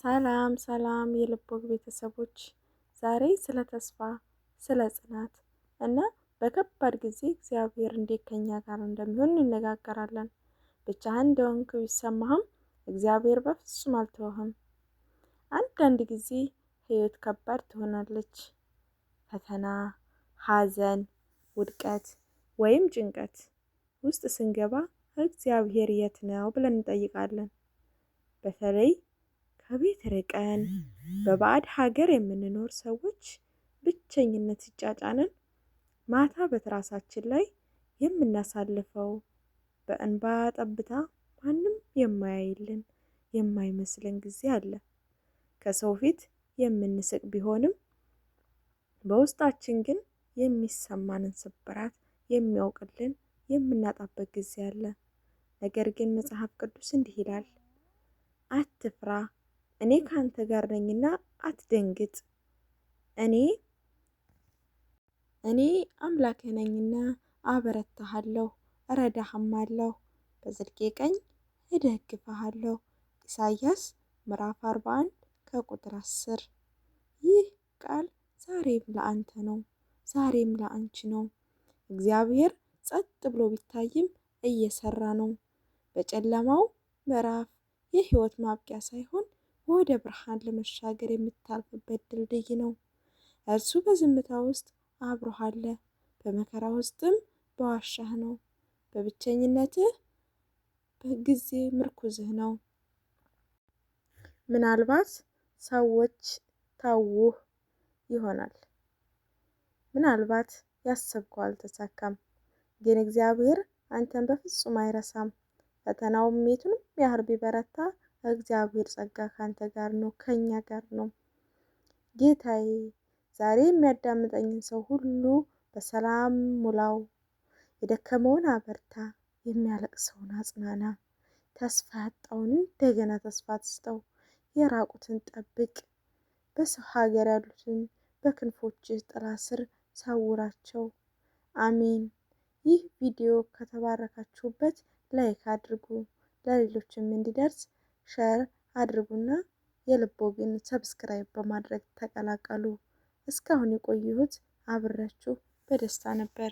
ሰላም ሰላም የልቦግ ቤተሰቦች፣ ዛሬ ስለ ተስፋ፣ ስለ ጽናት እና በከባድ ጊዜ እግዚአብሔር እንዴት ከኛ ጋር እንደሚሆን እንነጋገራለን። ብቻህን እንደሆንክ ቢሰማህም እግዚአብሔር በፍጹም አልተወህም። አንዳንድ ጊዜ ህይወት ከባድ ትሆናለች። ፈተና፣ ሐዘን፣ ውድቀት ወይም ጭንቀት ውስጥ ስንገባ እግዚአብሔር የት ነው ብለን እንጠይቃለን። በተለይ ከቤት ርቀን በባዕድ ሀገር የምንኖር ሰዎች ብቸኝነት ሲጫጫንን ማታ በትራሳችን ላይ የምናሳልፈው በእንባ ጠብታ ማንም የማያይልን የማይመስለን ጊዜ አለ። ከሰው ፊት የምንስቅ ቢሆንም በውስጣችን ግን የሚሰማንን ስብራት የሚያውቅልን የምናጣበት ጊዜ አለ። ነገር ግን መጽሐፍ ቅዱስ እንዲህ ይላል፣ አትፍራ፣ እኔ ካንተ ጋር ነኝና አትደንግጥ። እኔ አምላክህ ነኝና አበረታሃለሁ፣ እረዳህማለሁ፣ በጽድቄ ቀኝ እደግፍሃለሁ። ኢሳይያስ ምዕራፍ 41 ከቁጥር 10። ይህ ቃል ዛሬም ለአንተ ነው፣ ዛሬም ለአንቺ ነው። እግዚአብሔር ጸጥ ብሎ ቢታይም እየሰራ ነው። በጨለማው ምዕራፍ የህይወት ማብቂያ ሳይሆን ወደ ብርሃን ለመሻገር የምታልፍበት ድልድይ ነው። እርሱ በዝምታ ውስጥ አብሮህ አለ፣ በመከራ ውስጥም በዋሻህ ነው። በብቸኝነትህ በጊዜ ምርኩዝህ ነው። ምናልባት ሰዎች ተውህ ይሆናል፣ ምናልባት ያሰብከው አልተሳካም፣ ግን እግዚአብሔር አንተን በፍጹም አይረሳም። ፈተናውም የቱንም ያህል ቢበረታ እግዚአብሔር ጸጋ ካንተ ጋር ነው፣ ከኛ ጋር ነው። ጌታዬ ዛሬ የሚያዳምጠኝን ሰው ሁሉ በሰላም ሙላው፣ የደከመውን አበርታ፣ የሚያለቅሰውን አጽናና፣ ተስፋ ያጣውን እንደገና ተስፋ ትስጠው፣ የራቁትን ጠብቅ፣ በሰው ሀገር ያሉትን በክንፎችህ ጥላ ስር ሰውራቸው። አሜን። ይህ ቪዲዮ ከተባረካችሁበት ላይክ አድርጉ፣ ለሌሎችም እንዲደርስ ሼር አድርጉና የልቦግን ሰብስክራይብ በማድረግ ተቀላቀሉ። እስካሁን የቆየሁት አብሬያችሁ በደስታ ነበር።